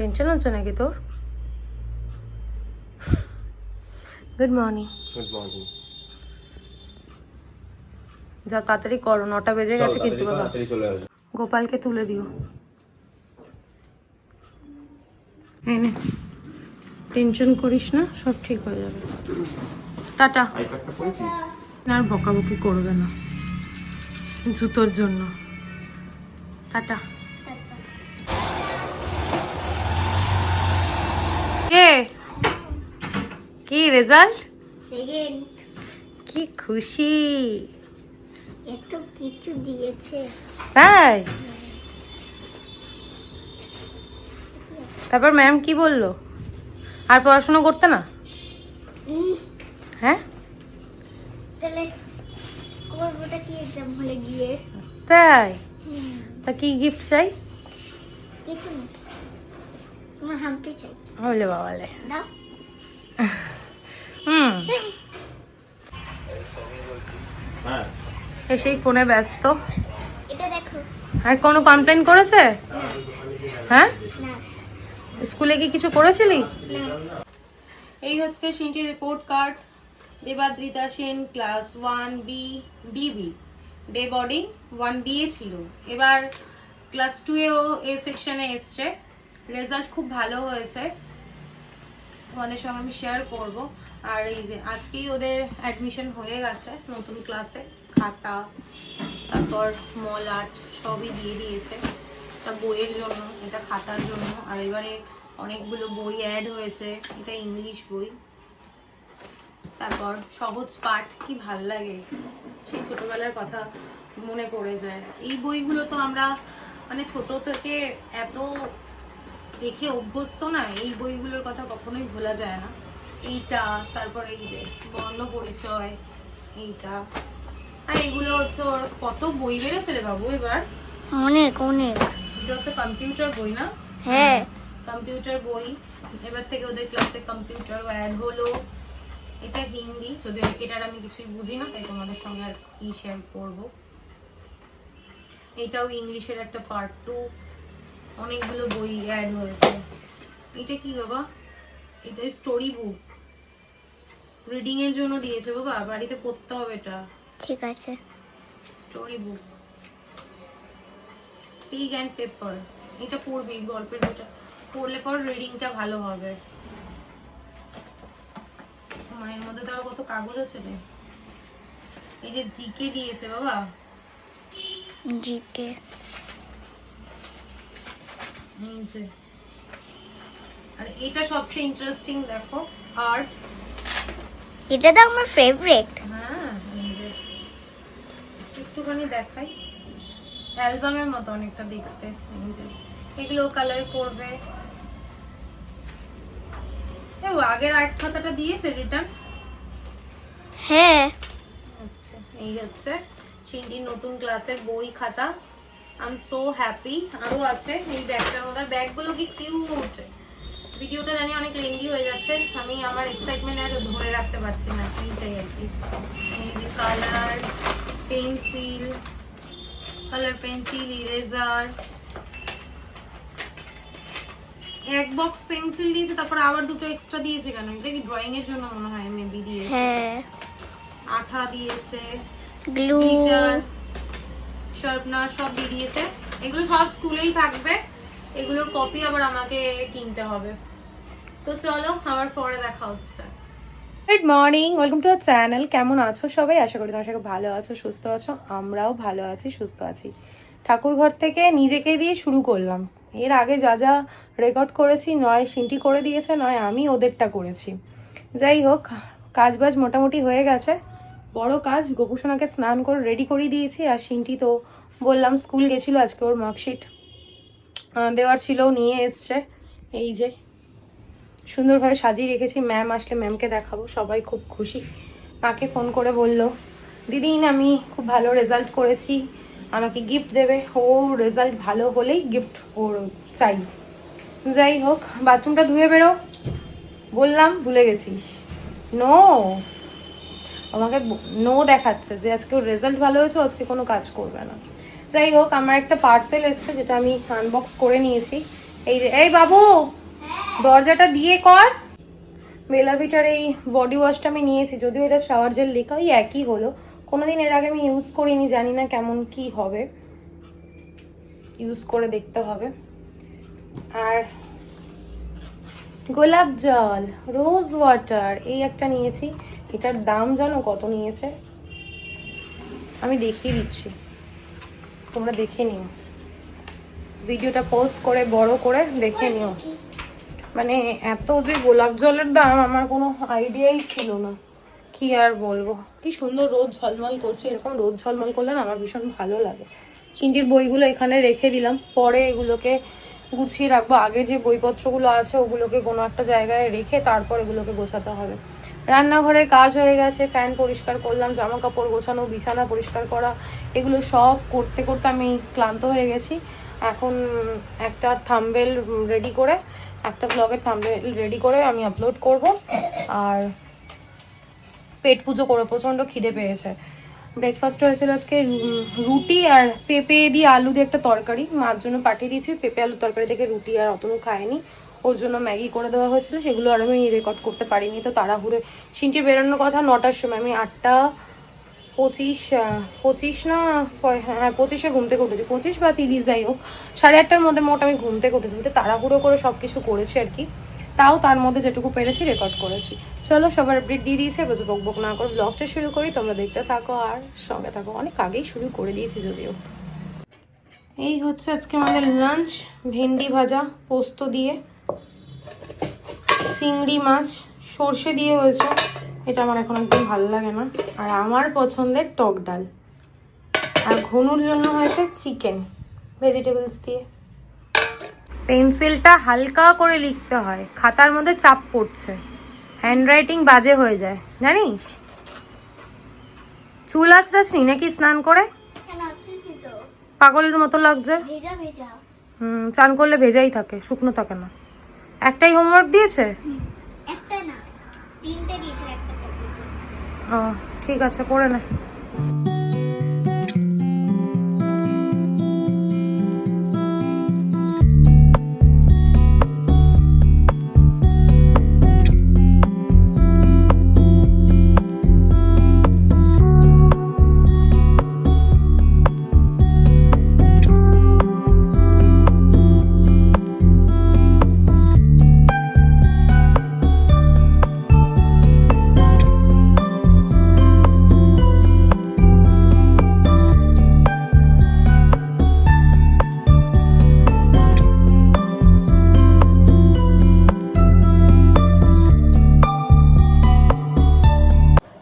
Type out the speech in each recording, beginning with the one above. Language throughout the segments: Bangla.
টেনশন হচ্ছে নাকি তোর? Good morning. Good morning. যাও তাড়াতাড়ি করো, 9টা বেজে গেছে কিন্তু বাবা। তাড়াতাড়ি চলে আসো। গোপালকে তুলে দিও। হ্যাঁ, টেনশন করিস না, সব ঠিক হয়ে যাবে। টাটা। আইপ্যাডটা পড়েছি। আর বকাবকি করবে না জুতোর জন্য। টাটা। কে কি রেজাল্ট? সেকেন্ড। কি খুশি। এত কিছু দিয়েছে। তাই? তারপর ম্যাম কি বললো? আর পড়াশোনা করতে না? হ্যাঁ তাহলে করবোটা কি এক্সাম হলে গিয়ে? তাই? তা কি গিফট চাই? কিছু না, আমার হামটি চাই। বলে বাবালে। দাও। হ্যাঁ। এসেই ফোনে ব্যস্ত। এটা দেখো। আর কোনো কমপ্লেন করেছে? হ্যাঁ, না স্কুলে কি কিছু করেছিলি? না। এই হচ্ছে সিনটির report card. Debadrita Sen class 1B ডিবি, ডে বডি 1B এ ছিল, এবার ক্লাস 2 এও এ সেকশনে এসছে। রেজাল্ট খুব ভালো হয়েছে, তোমাদের সঙ্গে আমি শেয়ার করব। আর এই যে আজকেই ওদের অ্যাডমিশন হয়ে গেছে নতুন ক্লাসে। খাতা, তারপর মল আর্ট সবই দিয়ে দিয়েছে। এটা বইয়ের জন্য, এটা খাতার জন্য। আর এবারে অনেকগুলো বই অ্যাড হয়েছে। এটা ইংলিশ বই। তারপর সহজ পাঠ, কি ভাল লাগে, সেই ছোটবেলার কথা মনে পড়ে যায়। এই বইগুলো তো আমরা মানে ছোট থেকে এত দেখে অভ্যস্ত না, এই বইগুলোর কথা কখনোই ভোলা যায় না। এইটা, তারপর এই যে বর্ণ পরিচয়, এইটা। আর এগুলো হচ্ছে ওর কত বই বেড়েছে রে বাবু এবার। অনেক অনেক। এটা হচ্ছে কম্পিউটার বই না? হ্যাঁ। কম্পিউটার বই। এবার থেকে ওদের ক্লাসে কম্পিউটারও অ্যাড হলো। এটা হিন্দি, যদি এটার আমি কিছুই বুঝি না, তাই তোমাদের সঙ্গে আর কি শেয়ার করবো। এটাও ইংলিশের একটা পার্ট 2। অনেকগুলো বই অ্যাড হয়েছে। এটা কি বাবা? এটা স্টোরি বুক, রিডিং এর জন্য দিয়েছে বাবা, বাড়িতে পড়তে হবে এটা। ঠিক আছে। Story book, pig and paper. এটা পড়বি, গল্পের বইটা পড়লে পর রিডিংটা ভালো হবে। মায়ের মধ্যে তো কত কাগজ আছে রে। এই যে জিকে দিয়েছে বাবা, জিকে। এই যে। আর এটা সবচেয়ে ইন্টারেস্টিং, দেখো, আর্ট। এটা তো আমার ফেভারিট। হ্যাঁ, এই যে একটুখানি দেখাই, অ্যালবামের মতো অনেকটা দেখতে। এই যে এগুলো কালার করবে। ও আগের আর্ট খাতাটা দিয়েছে রিটার্ন। হ্যাঁ। আচ্ছা, এই হচ্ছে সিন্ডির নতুন ক্লাসের বই খাতা। I am so happy. আরো আছে এই ব্যাগটার মধ্যে। ব্যাগগুলো কি কিউট। ভিডিওটা জানি অনেক লেন্দি হয়ে যাচ্ছে, আমি আমার এক্সাইটমেন্ট আর ধরে রাখতে পারছি না, এইটাই আর কি। এই যে colour pencil, colour pencil, eraser, এক বক্স পেন্সিল দিয়েছে, তারপর আবার দুটো এক্সট্রা দিয়েছে কেন? এটা কি ড্রয়িং এর জন্য মনে হয় মেবি দিয়েছে। হ্যাঁ। আঠা দিয়েছে, গ্লু, গ্লিটার, শার্পনার সব দিয়ে দিয়েছে। এগুলো সব স্কুলেই থাকবে, এগুলোর কপি আবার আমাকে কিনতে হবে। তো চলো, আমার পরে দেখা হচ্ছে। Good morning, welcome to our channel. কেমন আছো সবাই? আশা করি তোমার সবাই ভালো আছো, সুস্থ আছো। আমরাও ভালো আছি, সুস্থ আছি। ঠাকুর ঘর থেকে নিজেকে দিয়ে শুরু করলাম। এর আগে যা যা রেকর্ড করেছি, নয় সিনটি করে দিয়েছে, নয় আমি ওদেরটা করেছি। যাই হোক, কাজ বাজ মোটামুটি হয়ে গেছে। বড় কাজ, গোপুসোনাকে স্নান করে রেডি করিয়ে দিয়েছি। আর সিনটি তো বললাম স্কুল গেছিলো, আজকে ওর মার্কশিট দেওয়ার ছিল, নিয়ে এসছে। এই যে সুন্দরভাবে সাজিয়ে রেখেছি, ম্যাম আসলে ম্যামকে দেখাবো। সবাই খুব খুশি। মাকে ফোন করে বলল, দিদি আমি খুব ভালো রেজাল্ট করেছি, আমাকে গিফট দেবে। ও রেজাল্ট ভালো হলেই গিফট ওর চাই। যাই হোক, বাথরুমটা ধুয়ে বেরো বললাম, ভুলে গেছিস। নো, আমাকে নো দেখাচ্ছে যে আজকে ওর রেজাল্ট ভালো হয়েছে, আজকে কোনো কাজ করবে না। যাই হোক, আমার একটা পার্সেল এসছে যেটা আমি আনবক্স করে নিয়েছি। এই যে, এই বাবু দরজাটা দিয়ে কর। বেলা ভিটার এই বডি ওয়াশটা আমি নিয়েছি, যদিও এটা শাওয়ার জেল লেখা, ওই একই হলো। কোনোদিন এর আগে আমি ইউজ করিনি, জানি না কেমন কি হবে, ইউজ করে দেখতে হবে। আর গোলাপ জল, রোজ ওয়াটার, এই একটা নিয়েছি। এটার দাম জানো কত নিয়েছে? আমি দেখিয়ে দিচ্ছি, তোমরা দেখে নিও, ভিডিওটা পোস্ট করে বড় করে দেখে নিও। মানে এত যে গোলাপ জলের দাম আমার কোনো আইডিয়াই ছিল না, কি আর বলবো। কি সুন্দর রোদ ঝলমল করছে, এরকম রোদ ঝলমল করলে না আমার ভীষণ ভালো লাগে। চিন্টির বইগুলো এখানে রেখে দিলাম, পরে এগুলোকে গুছিয়ে রাখবো। আগে যে বইপত্রগুলো আছে ওগুলোকে কোনো একটা জায়গায় রেখে তারপর এগুলোকে গোছাতে হবে। রান্নাঘরের কাজ হয়ে গেছে, ফ্যান পরিষ্কার করলাম, জামা কাপড় গোছানো, বিছানা পরিষ্কার করা, এগুলো সব করতে করতে আমি ক্লান্ত হয়ে গেছি। এখন একটা থাম্বনেল রেডি করে, একটা ব্লগের থাম্বনেল রেডি করে আমি আপলোড করব। আর পেট পুজো করে, প্রচণ্ড খিদে পেয়েছে। ব্রেকফাস্ট হয়েছিল আজকে রুটি আর পেঁপে দিয়ে আলু দিয়ে একটা তরকারি, মার জন্য পাঠিয়ে দিয়েছি। পেঁপে আলু তরকারি থেকে রুটি আর অতনু খায়নি, ওর জন্য ম্যাগি করে দেওয়া হয়েছিল, সেগুলো আর আমি রেকর্ড করতে পারিনি। তো তাড়াহুড়ে সিনটির বেরোনোর কথা 9টার সময়, আমি 8:25 না, হ্যাঁ 25-এ ঘুম থেকে উঠেছি, 25 বা 30 যাই হোক, 8:30টার মধ্যে মোট আমি ঘুম থেকে উঠেছি। উঠে তাড়াহুড়ো করে সব কিছু করেছি আর কি, তাও তার মধ্যে যেটুকু পেরেছি রেকর্ড করেছি। চলো সবার আপডেট দিয়ে দিয়েছি, এবার বকবক না করে ব্লগটা শুরু করি, তোমরা দেখতে থাকো আর সঙ্গে থাকো। অনেক আগেই শুরু করে দিয়েছি যদিও। এই হচ্ছে আজকে আমাদের লাঞ্চ, ভেন্ডি ভাজা পোস্ত দিয়ে, চিংড়ি মাছ সর্ষে দিয়ে হয়েছে, এটা আমার এখন একদম ভালো লাগে না, আর আমার পছন্দের টক ডাল, আর ঘনুর জন্য হয়েছে চিকেন ভেজিটেবলস দিয়ে। পেন্সিলটা হালকা করে লিখতে হয়, খাতার মধ্যে চাপ পড়ছে, হ্যান্ডরাইটিং বাজে হয়ে যায় জানিস। চুল আঁচড়াসনি নাকি স্নান করে? পাগলের মতো লাগছে। চান করলে ভেজাই থাকে, শুকনো থাকে না। একটাই হোমওয়ার্ক দিয়েছে? ও ঠিক আছে, পড়ে নে।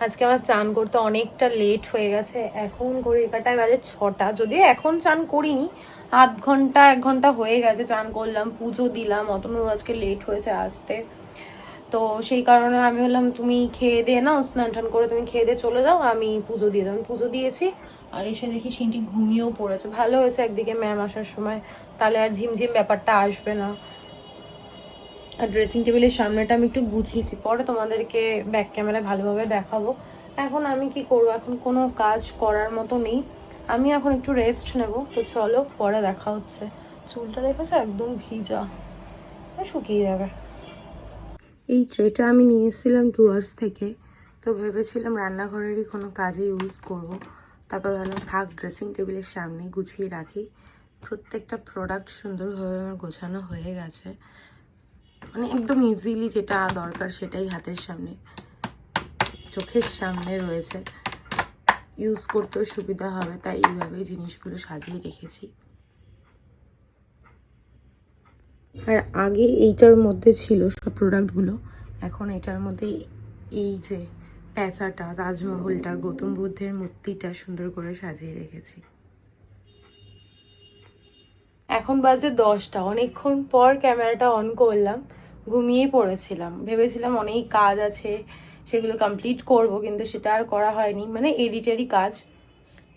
আজকে আমার চান করতে অনেকটা লেট হয়ে গেছে, এখন ঘড়ির কাঁটায় বাজে 6টা, যদিও এখন চান করিনি, 1 ঘন্টা হয়ে গেছে চান করলাম, পুজো দিলাম। অতনুর আজকে লেট হয়েছে আসতে, তো সেই কারণে আমি বললাম তুমি খেয়ে দিয়ে নাও, স্নান টান করে তুমি খেয়ে দিয়ে চলে যাও, আমি পুজো দিয়ে দাম। পুজো দিয়েছি আর এসে দেখি সিনটি ঘুমিয়েও পড়েছে। ভালো হয়েছে একদিকে ম্যাম আসার সময়, তাহলে আর ঝিমঝিম ব্যাপারটা আসবে না। আর ড্রেসিং টেবিলের সামনেটা আমি একটু গুছিয়েছি, পরে তোমাদেরকে ব্যাক ক্যামেরায় ভালোভাবে দেখাবো। এখন আমি কি করবো, এখন কোনো কাজ করার মতো নেই, আমি এখন একটু রেস্ট নেব। তো চলো পরে দেখা হচ্ছে। চুলটা দেখেছো একদম ভিজা, শুকিয়ে যাবে। এই ট্রেটা আমি নিয়ে এসেছিলাম ডুয়ার্স থেকে, তো ভেবেছিলাম রান্নাঘরেরই কোনো কাজে ইউজ করব। তারপর ভাবলাম থাক, ড্রেসিং টেবিলের সামনে গুছিয়ে রাখি। প্রত্যেকটা প্রোডাক্ট সুন্দরভাবে আমার গোছানো হয়ে গেছে, মানে একদম ইজিলি যেটা দরকার সেটাই হাতের সামনে, চোখের সামনে রয়েছে, ইউজ করতেও সুবিধা হবে, তাই এইভাবেই জিনিসগুলো সাজিয়ে রেখেছি। আর আগে এইটার মধ্যে ছিল সব প্রোডাক্টগুলো, এখন এটার মধ্যে এই যে প্যাঁচাটা, তাজমহলটা, গৌতম বুদ্ধের মূর্তিটা সুন্দর করে সাজিয়ে রেখেছি। এখন বাজে 10টা, অনেকক্ষণ পর ক্যামেরাটা অন করলাম, ঘুমিয়েই পড়েছিলাম। ভেবেছিলাম অনেক কাজ আছে, সেগুলো কমপ্লিট করব, কিন্তু সেটা আর করা হয়নি, মানে এডিটেরই কাজ।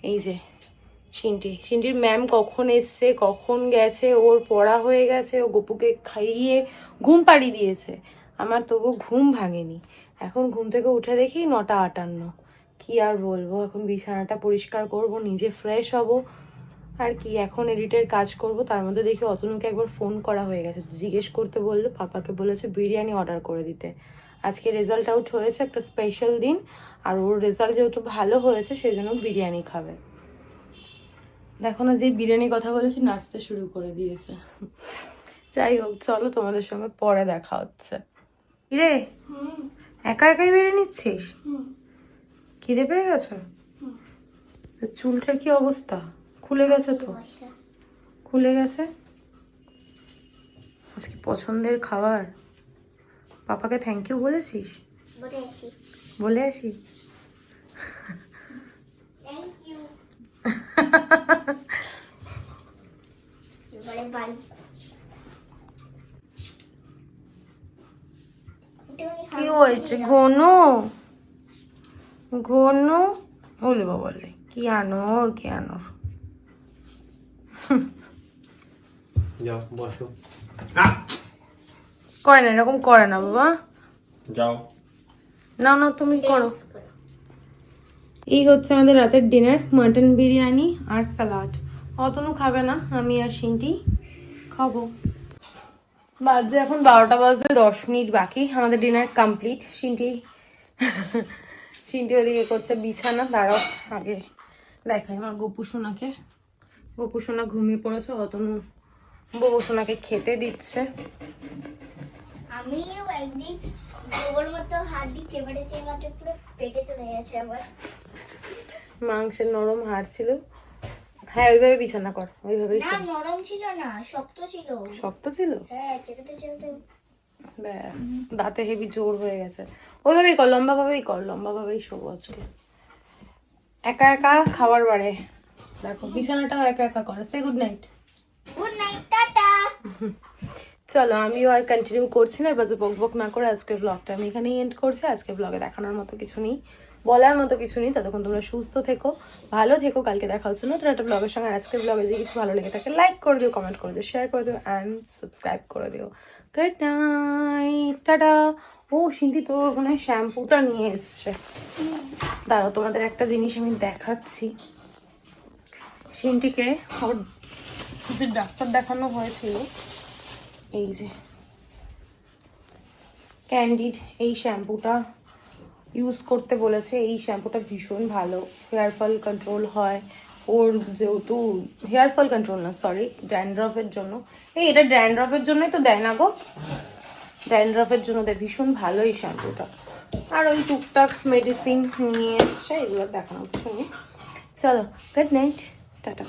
এই যে সিনটির ম্যাম কখন এসছে কখন গেছে, ওর পড়া হয়ে গেছে, ও গপুকে খাইয়ে ঘুম পাড়িয়ে দিয়েছে, আমার তবু ঘুম ভাঙেনি। এখন ঘুম থেকে উঠে দেখি 9:58, কি আর বলবো। এখন বিছানাটা পরিষ্কার করব, নিজে ফ্রেশ হব, আর কি এখন এডিটের কাজ করব, তার মধ্যে দেখি অতনুকে একবার ফোন করা হয়ে গেছে, জিজ্ঞেস করতে বললো, পাপাকে বলেছে বিরিয়ানি অর্ডার করে দিতে। আজকে রেজাল্ট আউট হয়েছে, একটা স্পেশাল দিন, আর ওর রেজাল্ট যেহেতু ভালো হয়েছে সেই জন্য বিরিয়ানি খাবে। দেখো না, যে বিরিয়ানির কথা বলেছি নাচতে শুরু করে দিয়েছে। যাই হোক, চলো তোমাদের সঙ্গে পরে দেখা হচ্ছে। রে একা একাই বেরিয়ে নিচ্ছিস? খিদে পেয়ে গেছে? চুলটার কি অবস্থা? খুলে গেছে তো, খুলে গেছে। আজকে পছন্দের খাবার, পাপাকে থ্যাংক ইউ বলেছিস? বলে আসি। কি হয়েছে ঘনু? ঘনু বলে বাবলে, কি আনোর কি আনোর। যাও বসো। করে না, এরকম করে না বাবা। যাও। না না, তুমি করো। এই হচ্ছে আমাদের রাতের ডিনার, মাটন বিরিয়ানি আর সালাড। অতনু খাবে না, আমি আর সিন্টি খাবো। বাজে এখন 12টা বাজে 10 মিনিট বাকি, আমাদের ডিনার কমপ্লিট। সিন্টি ওদিকে করছে বিছানা। দাঁড়াও আগে দেখাই আমার গোপু সোনাকে। গোপু সোনা ঘুমিয়ে পড়েছে, অতনু বউ সোনাকে খেতে দিচ্ছে। আমিও একদিন গোবর মতো হাত দিয়ে চেবাতে চেবাতে পুরো পেটে চলে গেছে আমার। মাংসের নরম হাড় ছিল। হ্যাঁ ওইভাবে বিছানা কর, ওইভাবেই না নরম ছিল না, শক্ত ছিল। শক্ত ছিল? হ্যাঁ চেবাতে চেবাতে ব্যাস, দাঁতে হেভি জোর হয়ে গেছে। ওইভাবেই কর, লম্বা ভাবেই কর, লম্বা ভাবেই শোবো আজকে। একা একা খাবার বাড়ে। দেখো বিছানাটাও একা একা করে। সে good night. Good night, tata. চলো আমিও আর কন্টিনিউ করছি না, বাজে বক বক না করে আজকের ব্লগটা আমি এখানেই এন্ড করছি। আজকের ব্লগে দেখানোর মতো কিছু নেই, বলার মতো কিছু নেই। ততক্ষণ তোমরা সুস্থ থেকো, ভালো থেকো। কালকে দেখা হচ্ছে নতুন একটা ব্লগের সঙ্গে। আজকের ব্লগে যদি কিছু ভালো লেগে থাকে লাইক করে দিও, কমেন্ট করে দিও, শেয়ার করে দিও অ্যান্ড সাবস্ক্রাইব করে দিও। Good night, tata. ও সিন্তি তোর ওখানে শ্যাম্পুটা নিয়ে এসছে, দাঁড়াও তোমাদের একটা জিনিস আমি দেখাচ্ছি। সিন্টিকে ওর যে ডাক্তার দেখানো হয়েছিল, এই যে ক্যান্ডিড এই শ্যাম্পুটা ইউজ করতে বলেছে। এই শ্যাম্পুটা ভীষণ ভালো, হেয়ার ফল কন্ট্রোল হয় ওর, যেহেতু হেয়ার ফল কন্ট্রোল না সরি, ড্যান্ড্রফের জন্য। এটা ড্যান্ড্রফের জন্যই তো দেয় না গো, ড্যান্ড্রফের জন্য দেয়, ভীষণ ভালো এই শ্যাম্পুটা। আর ওই টুকটাক মেডিসিন নিয়ে এসছে, এগুলো দেখানো কিছু নেই। চলো গুড নাইট, টাটা।